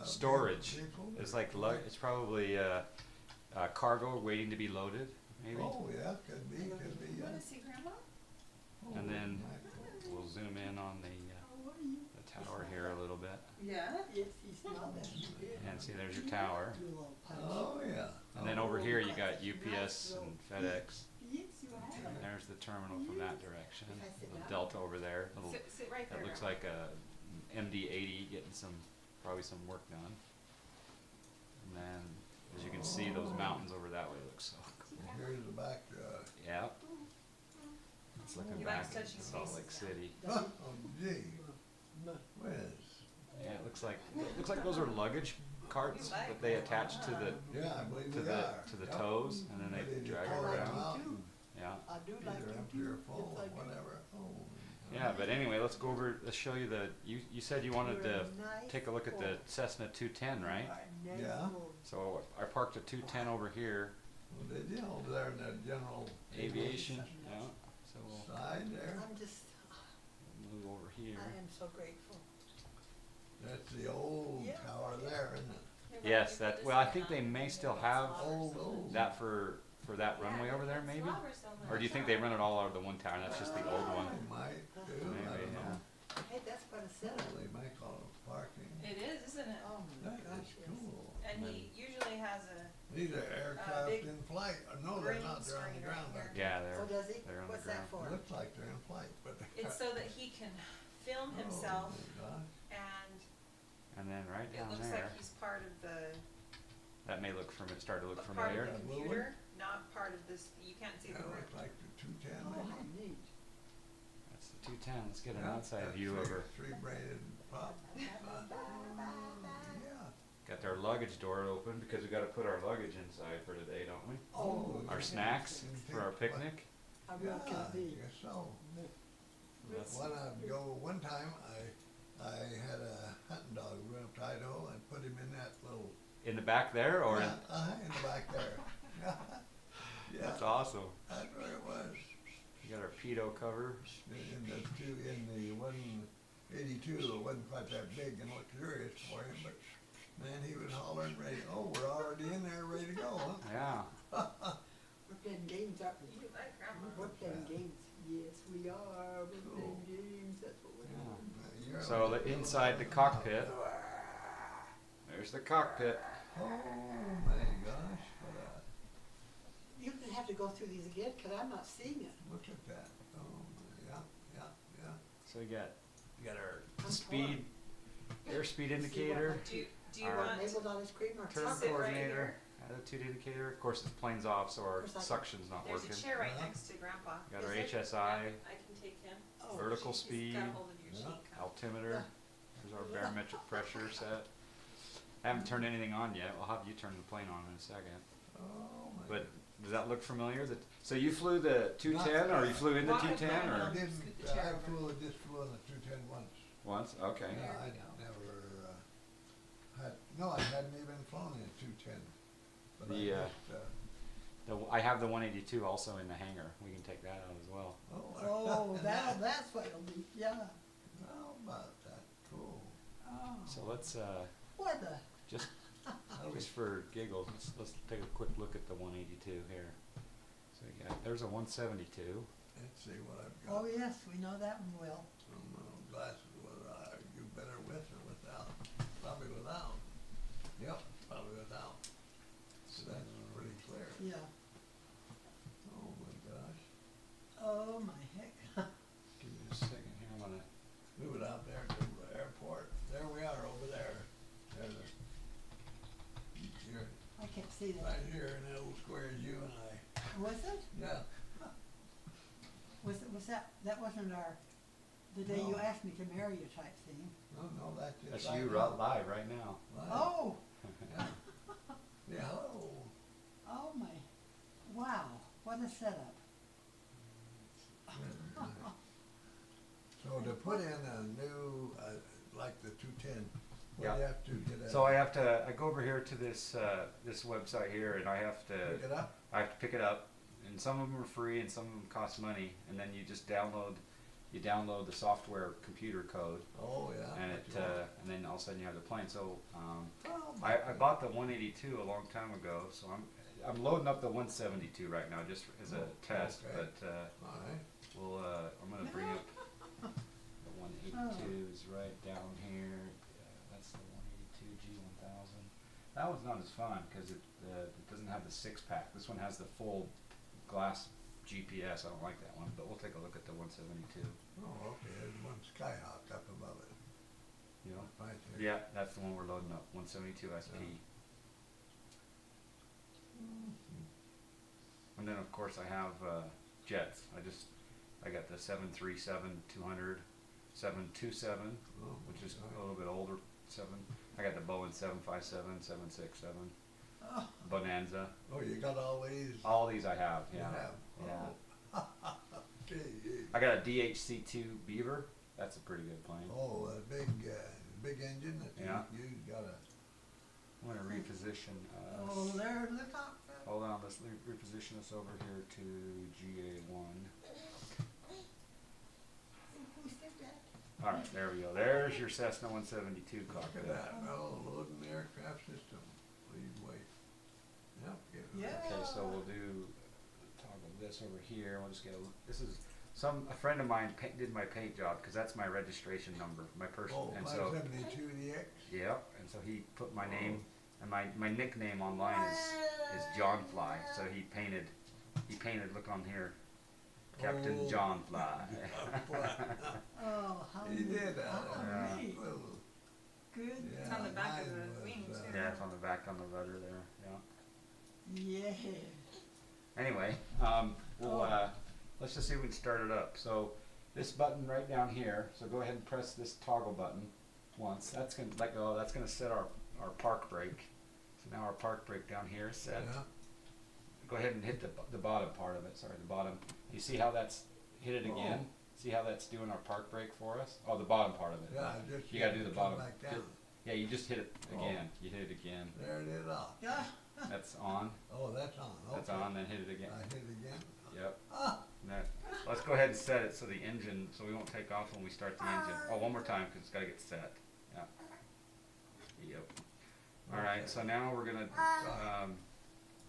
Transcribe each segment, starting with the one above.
storage. vehicle? It's like it's probably cargo waiting to be loaded, maybe. Oh, yeah, could be, You yeah. wanna see Grandma? And then Oh, we'll zoom in on the tower here a little bit. Yeah. Yes, he's not that good. And see, there's your tower. Do a little punch. oh, yeah. And then over here you got UPS and FedEx. Yes, you And have. there's the terminal from that direction. If I sit The down. Delta over there. Little, Sit right there. that looks like a MD-80 getting probably some work done. And then, as you can see, those mountains over that way look so cool. Here's the back, Yeah. It's looking He back likes at touching Salt spaces Lake now. City. oh, gee, whiz. Yeah, it looks like those are luggage carts that they attach to the Yeah, I believe they are. Yep. toes, and then They they just drag pull it it around. out and Yeah. I do like either him empty too. or full, Yes, I do. whatever. Oh. Yeah, but anyway, let's go over. Let's show you the. You said you wanted You're to a nice take a look at the boy. Cessna 210, right? You are a nice Yeah. boy. So I parked a 210 over here. Well, did you, over there in that general Aviation. Yeah. So we'll side there? I'm just, move over here. I am so grateful. That's the old Yeah. tower there, isn't it? Yes, that. Well, I think they may still have Old. that for that runway over there, maybe. Or do you think they run it all out of the one tower? And that's just the old They one. might do, I Maybe. don't Yeah. know. Hey, that's quite a setup. Well, they might call it parking. It is, isn't it? Oh my That gosh, is yes. cool. And he usually has a, These are aircraft big in flight. No, they're green not. They're on the screen ground. right Yeah, Oh, does he? they're on the What's that ground. for? Looks like they're in flight, but they're it's so that he can film himself Oh, my gosh. and And then right it down looks there, like he's part of the, that may start to look part of familiar. the That blue computer, not part of this, you can't see That the looks room. like the 210 Oh, maybe. how neat. That's the 210. Let's get an Yeah, outside that view of her. Three-braided prop. Yeah. Got our luggage door open because we got to put our luggage inside for today, don't we? Oh, Our yeah. snacks You for our think what- picnic. I Yeah, really can I be. guess so. That's- One time I had a hunting dog. We went up to Idaho and put him in that little, In the back there, or yeah, in the back there. Yeah, that's awesome. that's where it was. We got our pedo cover. In the 182, it wasn't quite that big and luxurious for him, but man, he was hollering ready. Oh, we're already in there, ready to go, huh? Yeah. We're playing games, aren't we? You like Grandma. We're playing Yeah. games. Yes, we are. We're Cool. playing games. That's what we're Yeah. doing. You're So like- inside the cockpit, there's the cockpit. Oh my gosh, what You're gonna have to go through these again, cause I'm not seeing it. look at that. Oh, yeah. So you got our I'm speed, airspeed indicator, Do you Our- want, Enabled on his screen or turn Sit right coordinator, attitude indicator. Of course, the plane's off, so our Of course, suction's not there's working. a chair right Uh-huh. next to Grandpa. Got our Is it? HSI, Yeah, I can take him. Oh. vertical He's speed, got hold of your Yeah. cheek. altimeter. There's our barometric pressure set. I haven't turned anything on yet. We'll have you turn the plane on in a second. Oh my. But does that look familiar? So you flew the 210, or you flew in the Walk it 210, around. or I didn't, Scoot the chair I over. just flew in the 210 once. once? Okay. Yeah, There I we go. never, I hadn't even flown in a 210. But The, I just, I have the 182 also in the hangar. We can take that out as well. Oh, that's what it'll be, yeah. How about that? Cool. Oh, So let's what the, just for giggles, let's take a quick look at the 182 here. So there's a 172. Let's see what I've oh got. yes, we know that one well. Glasses, whether I do better with or without. Probably without. Yep, probably without. So that's pretty clear. Yeah. Oh my gosh. Oh my heck. Give me a second here. I'm gonna. Move it out there to the airport. There we are over there. There's a, you're I can't see that. right here in that little square as you and I. Was it? Yeah. Was that wasn't the day you No. asked me to marry you type thing? No, that's just. That's right you now. live right now. Live. Oh, Yeah. Yeah, hello. oh my, wow, what a setup. So to put in a new, like the 210, what Yeah. do you have to get a? So I go over here to this this website here, and I have Pick to it up? pick it up, and some of them are free, and some of them cost money, and then you just download you download the software computer code, Oh, yeah. and what it you want. and then all of a sudden you have the plane. So Oh, I bought the 182 a long time ago, so I'm loading up the 172 right now just as a test. Okay. But all right. we'll I'm gonna bring up the 182 is right down here. That's the 182 G1000. That one's not as fun because it doesn't have the 6-pack. This one has the full glass GPS. I don't like that one, but we'll take a look at the 172. Oh, okay, there's one Skyhawk up above it. You know? Right there. Yeah, that's the one we're loading up. 172 SP. And then of course I have jets. I got the 737-200, 727, Oh, which is all right. a little bit older. I got the Boeing 757, 767, Bonanza. Oh, you got all these? All these I have. You Yeah. have? Yeah. Oh. Gee, I got a DHC-2 Beaver. That's a pretty good plane. oh, a big engine that Yeah. you got a, I'm gonna reposition us. Oh, there's the cockpit. Hold on, let's reposition us over here to GA1. Who said that? Alright, there we go. There's your Cessna 172 look cockpit. at that, well, loading the aircraft system, please wait. Yep, get it. Yeah. Okay, so we'll do toggle this over here. We'll just get this is a friend of mine did my paint job because that's my registration number, my personal. Oh, And so 572 DX? yeah, and so he put my name and my nickname online is John Fly. So he painted look on here, Captain Oh. John Fly. Oh, how He neat. did, How neat. well, Good. It's on the back of mine the was, wings, too. Yeah, it's on the back on the rudder there. Yeah. Yeah. Anyway, let's just see if we can start it up. So this button right down here, so go ahead and press this toggle button once. That's gonna let go, that's gonna set our park brake. So now our park brake down here is set. yeah, Go ahead and hit the bottom part of it, sorry, the bottom. You see how that's, hit it again? See how that's doing our park brake for us? Oh, the bottom part of it. yeah, just. You gotta do the come bottom. back down. Yeah, you just hit it Oh. again. You hit it again. There it is off. Yeah. That's on, Oh, that's on, okay. that's on, then hit it again. I hit again? Yep. Ah, And that, let's go ahead and set it so the engine, so we won't take off when we start the engine. Oh, one more time, because it's got to get set. Yeah. Yep. All right, so now we're gonna,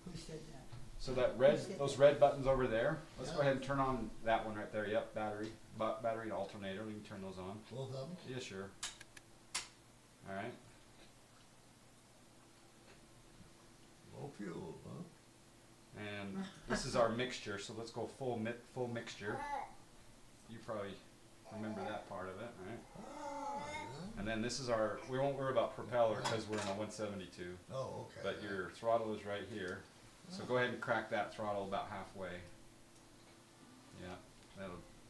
Who said that? so that those red buttons over there, let's go ahead and turn on that one right there. Yep, battery and alternator. We can turn those on. both of them? Yeah, sure. All right. Low fuel, huh? And this is our mixture, so let's go full mixture. You probably remember that part of it, right? Ah, yeah. And then this is we won't worry about propeller because we're in a 172. Oh, okay. But your throttle is right here. So go ahead and crack that throttle about halfway. Yeah,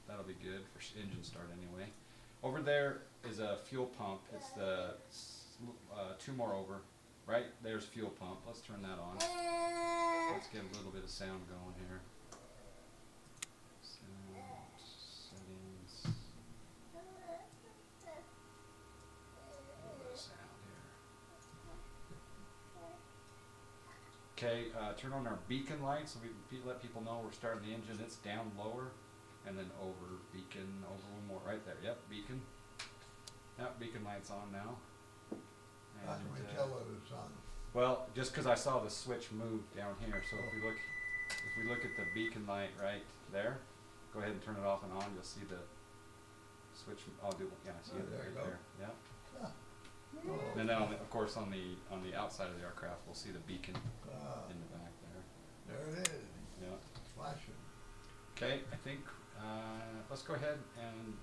that'll be good for engine start anyway. Over there is a fuel pump. It's the two more over. Right there's fuel pump. Let's turn that on. Let's get a little bit of sound going here. Sound settings. A little bit of sound here. Okay, turn on our beacon light so we can let people know we're starting the engine. It's down lower, and then over beacon, over one more, right there. Yep, beacon. Yep, beacon light's on now. How can we tell that it's on? Well, just because I saw the switch move down here, so if we look at the beacon light right there, go ahead and turn it off and on. You'll see the switch. I'll do. Yeah, I see Oh, it there you right go. there. Yeah. Oh, And then, of course, on the outside of the aircraft, we'll see the beacon ah, in the back there. there it is, Yeah. flashing. Okay, I think let's go ahead and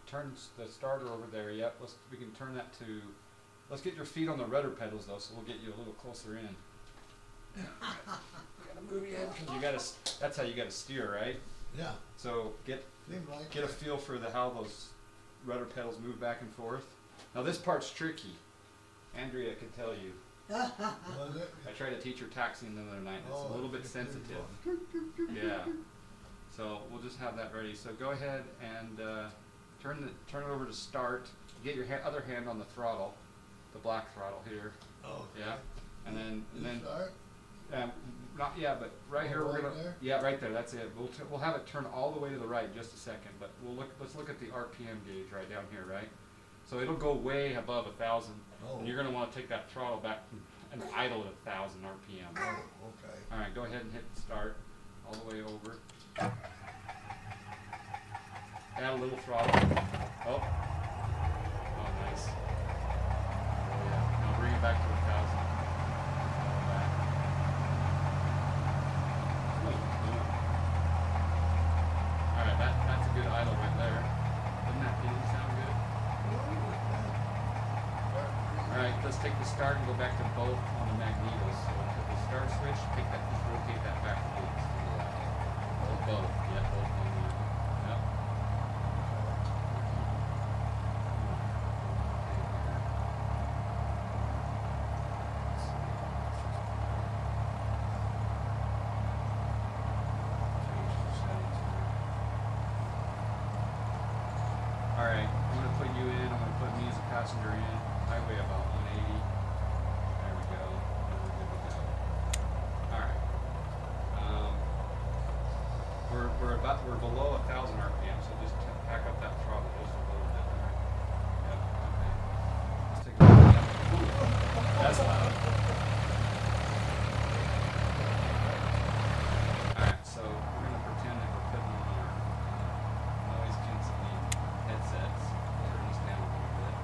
turn the starter over there. Yep. We can turn that to. Let's get your feet on the rudder pedals though, so we'll get you a little closer in. You gotta move your head because that's how you gotta steer, right? Yeah, So get seems like. a feel for how those rudder pedals move back and forth. Now this part's tricky. Andrea can tell you. Was it? I tried to teach her taxiing the other night. And it's Oh, a little bit it's sensitive. good. Yeah. So we'll just have that ready. So go ahead and turn it over to start. Get your other hand on the throttle, the black throttle here. Oh. Yeah. And then Start? Not, yeah, but right here, Oh, we're right gonna, there? yeah, right there, that's it. We'll have it turn all the way to the right in just a second, but let's look at the RPM gauge right down here, right? So it'll go way above 1,000, Oh. and you're gonna wanna take that throttle back and idle at 1,000 RPM. Oh, okay. Alright, go ahead and hit start, all the way over. Add a little throttle. Oh. Oh, nice. Oh, yeah. Now bring it back to 1,000. Alright, that's a good idle right there. Doesn't that feeling sound good? Alright, let's take the start and go back to both on the magnetos. So hit the start switch, just rotate that back to both. To both, yeah, both on the, yep. Alright, I'm gonna put you in, I'm gonna put me as a passenger in. I weigh about 180. There we go. And we're good to go. Alright. We're below 1,000 RPM, so just pack up that throttle just a little bit there. Yep, okay. Let's take a look. Ooh, that's loud. Alright, so we're gonna pretend that we're putting on our noise canceling headsets. Turn this down a little bit.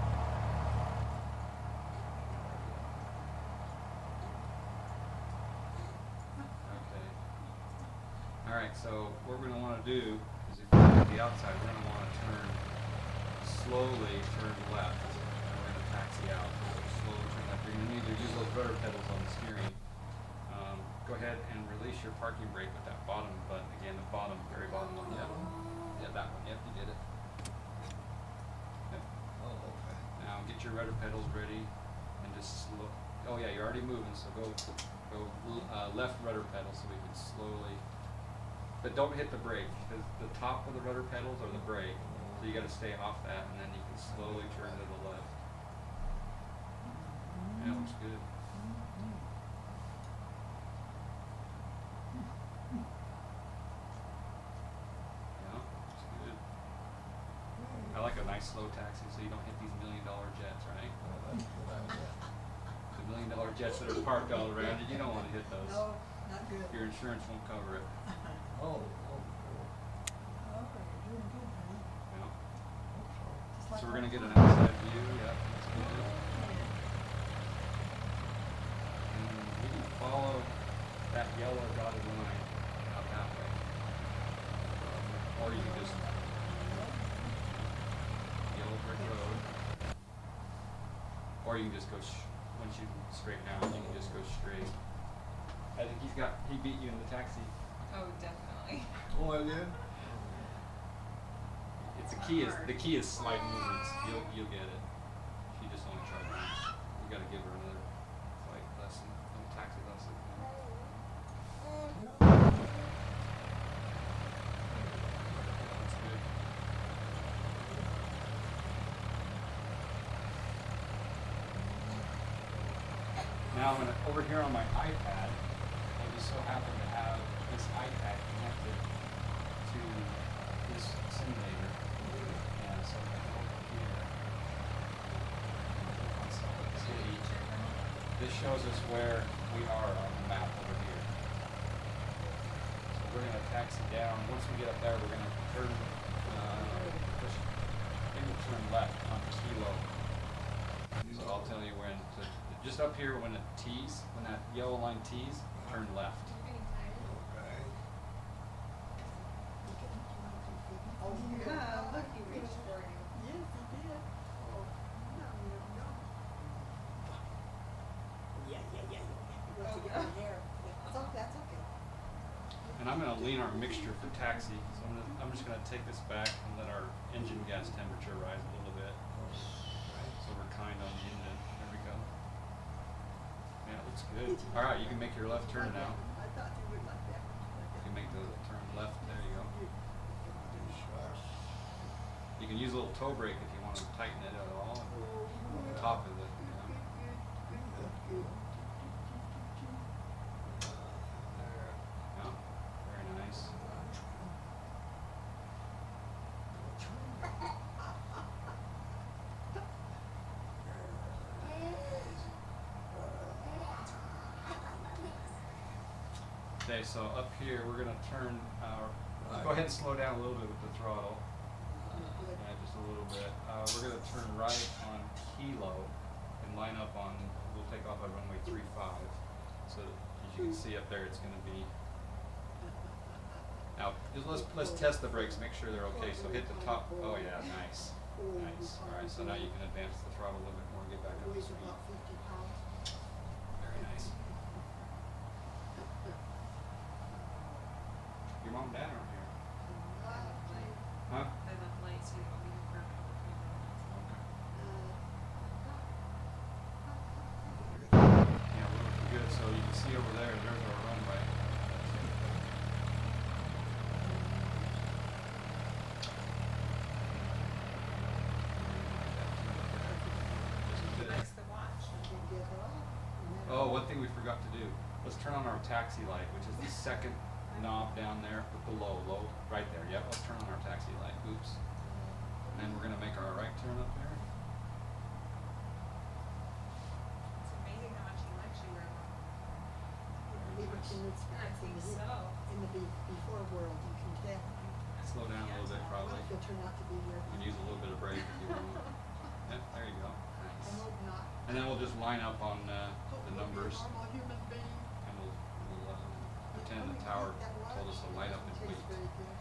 Okay. Alright, so what we're gonna wanna do is if we look at the outside, we're gonna wanna slowly turn left. And we're gonna taxi out. Slowly turn left. You're gonna need to use those rudder pedals on the steering. Go ahead and release your parking brake with that bottom button. Again, the bottom, very bottom one. Yep. Yeah, that one. Yep, you did it. Yep. Oh, okay. Now get your rudder pedals ready and just slow. Oh yeah, you're already moving, so go left rudder pedal so we can slowly. But don't hit the brake because the top of the rudder pedals are the brake, so you got to stay off that, and then you can slowly turn to the left. Yeah, looks good. Yeah, looks good. I like a nice slow taxi so you don't hit these $1 million jets, right? Well, that's a good idea. The $1 million jets that are parked all around you, you don't want to hit those. No, not good. Your insurance won't cover it. Oh, cool. Oh, you're doing good, honey. Yeah. Just like So we're gonna that get an time. outside view. Yeah, that's good. And we can follow that yellow dotted line out that way, or you can just yellow brick road, or you can just go once you straighten out, you can just go straight. I think he beat you in the taxi. Oh, definitely. Oh, I did? It's the key is slight movements. You'll get it. She just only tried once. You got to give her another flight lesson, taxi lesson. That's good. Now over here on my iPad, I just so happen to have this iPad connected to this simulator. And so if I go over here, on Salt Lake City, this shows us where we are on the map over here. So we're going to taxi down. Once we get up there, we're going to turn, I think we'll turn left onto Kilo. So I'll tell you when to, just up here when it tees, when that yellow line tees, turn left. Okay. Oh, yeah, look, He reached for you. yes, he did. Oh, no, no. Yeah. Once you get in there, that's okay. And I'm going to lean our mixture for taxi. So I'm just going to take this back and let our engine gas temperature rise a little bit. So we're kind on the engine. There we go. Yeah, it looks good. All right, you can make your left turn now. I thought you would like that. You can make the turn left. There you go. Sharp. You can use a little toe brake if you want to tighten it at all. On the top of it. Yeah. Okay, so up here, we're gonna turn our, Right. go ahead and slow down a little bit with the throttle. Good. Yeah, just a little bit. We're gonna turn right on Kilo and line up on, we'll take off at runway 35. So as you can see up there, it's gonna be, now, let's test the brakes, make sure they're okay. So hit the top, oh yeah, nice, nice. All right, so now you can advance the throttle a little bit more, get back up to Weighs speed. about 50 pounds. Very nice. Your mom and dad aren't here. Huh? They left late, so you won't be here for a couple of Yeah, we're looking good. So you can see over there, there's our runway. Likes the watch. Oh, one thing we forgot to do. Let's turn on our taxi light, which is the second knob down there, below, low, right there. Yep, let's turn on our taxi light. Oops. And then we're gonna make our right turn up there. It's amazing how much he likes you, Grandma. Very nice. I think so. In the before world, you can tell. Slow down a little bit, I probably. wonder if he'll turn out to be your. You can use a little bit of brake if you want. Yep, there you go. I Nice. hope not. And then we'll just line up on the Hope he'll be a numbers, normal human being. and we'll pretend the tower told us to line up and wait. Tastes very good.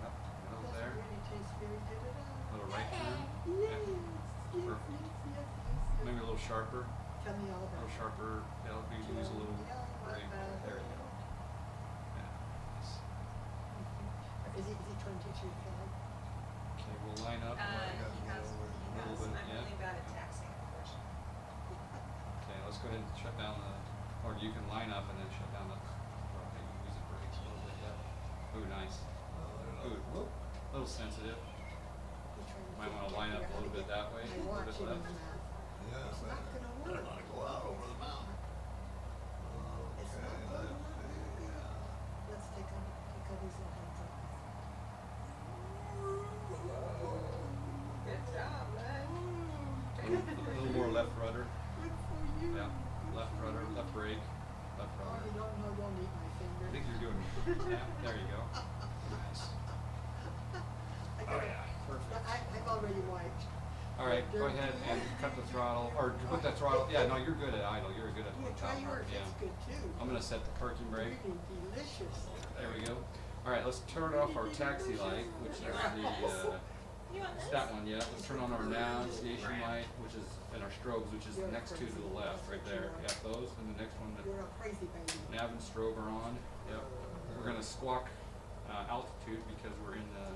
Yep, right over Doesn't there. really taste very good at all. Little right turn. Yes, Yep. yes, Perfect. yes. Maybe a little sharper. Tell me all A about little it. sharper. Yeah, we can use a little brake. There you go. Yeah. Nice. Is he trying to teach you to fly? Okay, we'll line up. I'm really bad at taxing, unfortunately. Okay, let's go ahead and shut down the, or you can line up and then shut down the, well, maybe use the brakes a little bit. Yeah. Ooh, nice. Ooh, whoop. A little sensitive. He's trying to Might wanna figure line up a out how little to bit get that way, my a little watch bit in left. his mouth. Yeah, It's not gonna work. better not go out over the mountain. It's Okay, not let's gonna work. see, Let's take out these little heads off. Good job, bud. A little more left rudder. Good for you. Yeah, left rudder, left brake, left Oh, rudder. you don't eat my finger. I think you're doing, yeah, there you go. Nice. I Oh gotta- yeah, perfect. I've already wiped. All right, go ahead and cut the throttle, or put that throttle, yeah, no, you're good at idle, you're good at Yeah, the try top part, yours, yeah. it's good too. I'm gonna set the parking brake. Really delicious. There we go. All right, let's turn off our taxi light, which is the, You want it's this? that one, yeah. Let's turn on our navigation light, which is, and our strobes, which is the next two to the left, right there. Yeah, those, and the next one, the You're a crazy baby. nav and strobe are on. Yep. We're gonna squawk altitude because we're in the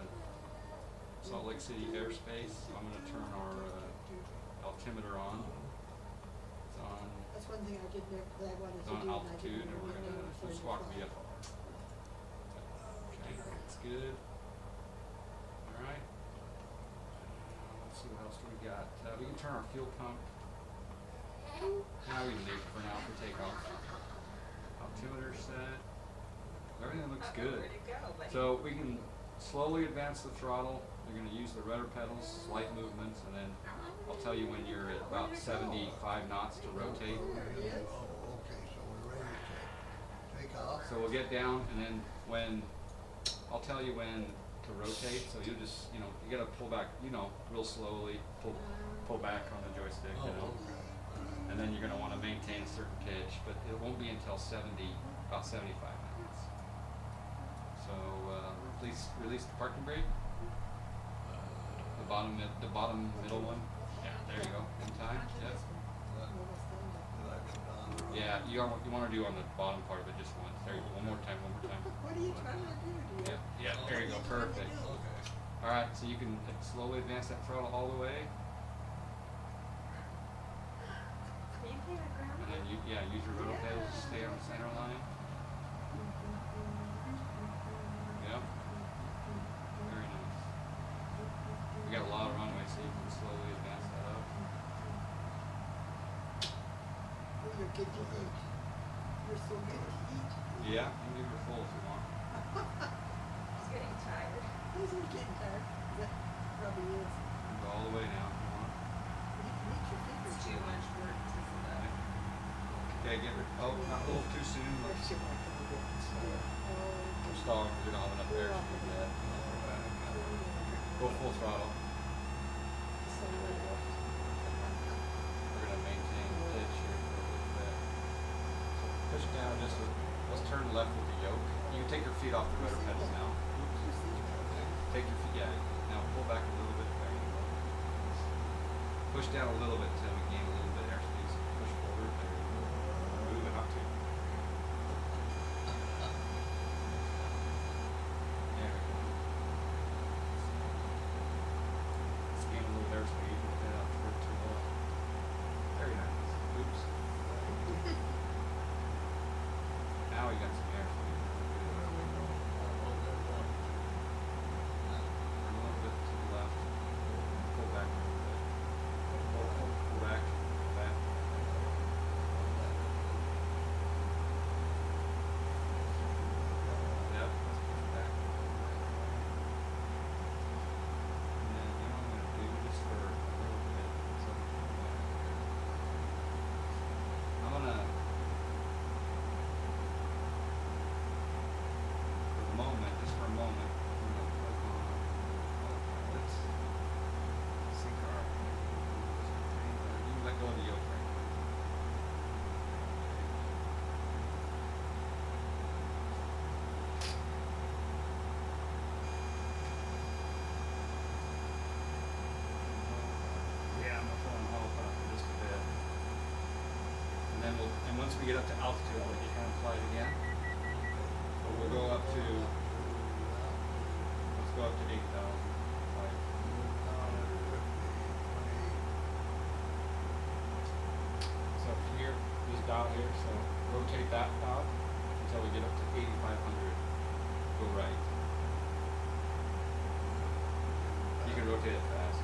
Salt Lake City airspace. So I'm gonna turn our altimeter on. It's on, That's one thing I did never, that I wanted it's to on do. altitude, and we're gonna we'll squawk VFR. Okay, that's good. All right. Let's see what else do we got. We can turn our fuel pump. Now we can leave for now for takeoff. Altimeter set. Everything looks good. Where'd it go, buddy? So we can slowly advance the throttle. You're going to use the rudder pedals, slight movements, and then I'll tell you when you're at about 75 knots to rotate. Oh, okay, so we're ready to take off. So we'll get down, and then when I'll tell you when to rotate. So you just, you got to pull back, real slowly. Pull back on the joystick, and then you're going to want to maintain a certain pitch, but it won't be until about 75 knots. So release the parking brake. The bottom middle one. Yeah, there you go. In time. Yep. Yeah, you want to do on the bottom part of it just once. There you go. One more time. What are you trying to do, dear? Yeah, there you go. Perfect. All right, so you can slowly advance that throttle all the way, Can you hear it, Grandma? and then use your rudder pedals to stay on the center line. Yep. Very nice. We got a lot of runway, so you can slowly advance that up. Oh, you're good to eat. You're so good to eat. Yeah, you can give her full if you want. He's getting tired. He's getting tired. That probably is. You can go all the way now if you want. You can eat your fingers. It's too much work to sit up. Okay, Okay, give it. Oh, not a little too soon. Let's see what I can do. We're stalling because we don't have enough airspeed yet. Go full throttle. We're gonna maintain pitch here for a little bit. So push down just. Let's turn left with the yoke. You can take your feet off the rudder pedals now. Take your feet. Yeah. Now pull back a little bit. There you go. Push down a little bit until we gain a little bit of airspeed. So push forward. There you go. Move it up to. There we go. Let's gain a little airspeed. We'll head out toward to the left. Very nice. Oops. Now we got some airspeed. A little bit to the left. Pull back a little bit. Pull back. Pull back. Yep, let's push back. And then you know what I'm going to do just for a little bit. So I'm going to, for the moment, just for a moment, I'm going to click on autopilot. Sync our, you can let go of the yoke right now. Yeah, I'm gonna put on autopilot for just a bit. And then once we get up to altitude, I'll let you hand fly it again. But we'll go up to, let's go up to 8,000. So here, this dial here, so rotate that dial until we get up to 8,500. Go right. You can rotate it fast.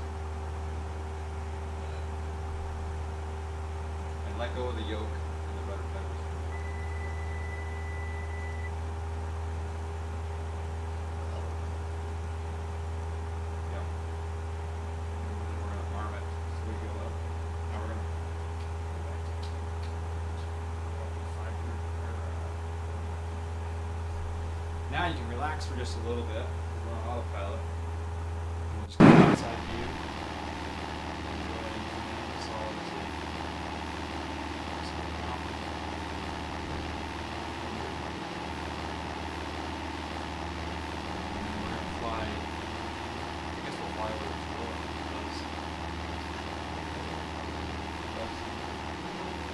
And let go of the yoke and the rudder pedals. Yep. And then we're gonna arm it so we go up. Now we're gonna go back to 500. Now you can relax for just a little bit. We're on autopilot. And we'll just go outside view. And go ahead and come in and solid Z. We're gonna fly. I guess we'll fly over the floor. That's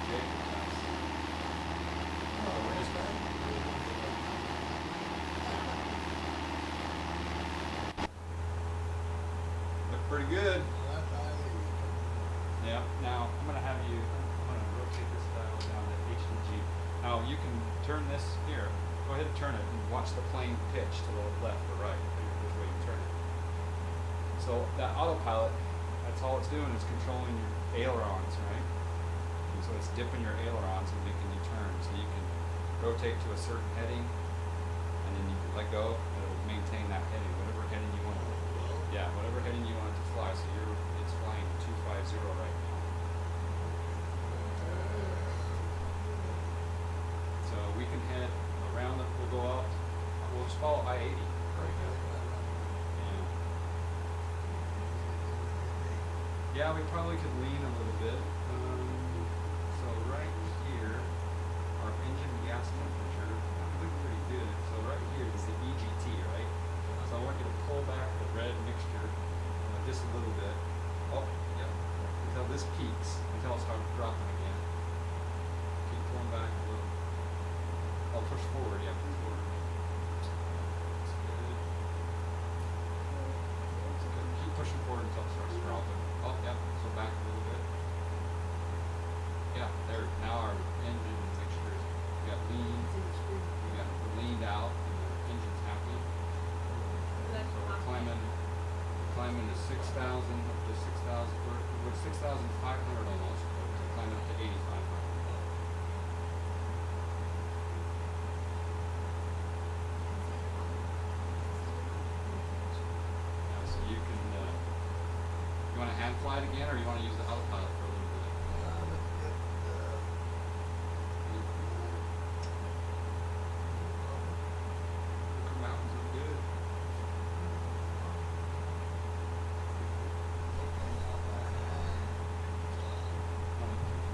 okay. Nice. So we're just look pretty good. Yeah. Now I'm gonna have you. I'm gonna rotate this dial down to H and G. Now you can turn this here. Go ahead and turn it and watch the plane pitch to the left or right. Which way you turn it. So that autopilot, that's all it's doing is controlling your ailerons, right? And so it's dipping your ailerons and making you turn. So you can rotate to a certain heading, and then you can let go, and it'll maintain that heading, whatever heading you want. Yeah, whatever heading you want it to fly. So it's flying 250 right now. So we can head around the, we'll go out, we'll just follow I-80 right now. Yeah, we probably could lean a little bit. So right here, our engine gas temperature, looks pretty good. So right here is the EGT, right? So I want you to pull back the red mixture just a little bit. Oh, yeah. Until this peaks, until it starts dropping again. Keep pulling back a little. Oh, push forward, yeah, push forward. That's good. That's good. Keep pushing forward until it starts dropping. Oh, yeah, so back a little bit. Yeah, there, now our engine mixture is, we got lean, we're leaned out, and the engine's happy. So we're climbing to 6,000, up to 6,000, we're 6,500 almost, we're climbing up to 8,500. So you can, you want to hand fly it again, or you want to use the autopilot for a little bit?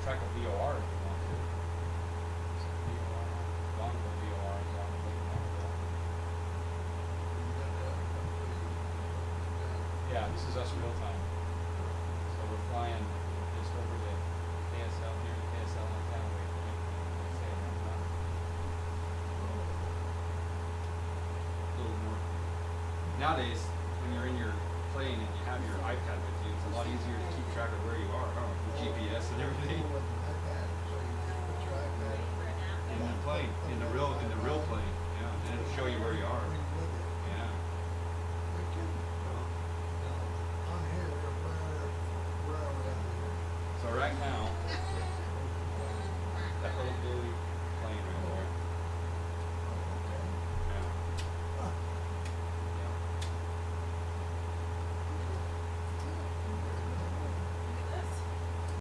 track a VOR if you want to. So VOR, vulnerable VOR, vulnerable. Yeah, this is us real time. So we're flying just over the KSL, near the KSL antenna waypoint. Say it one time. A little more. Nowadays, when you're in your plane and you have your iPad with you, it's a lot easier to keep track of where you are, huh? With GPS and everything. With an iPad, so you just put your iPad Waiting for an app. In the plane, in the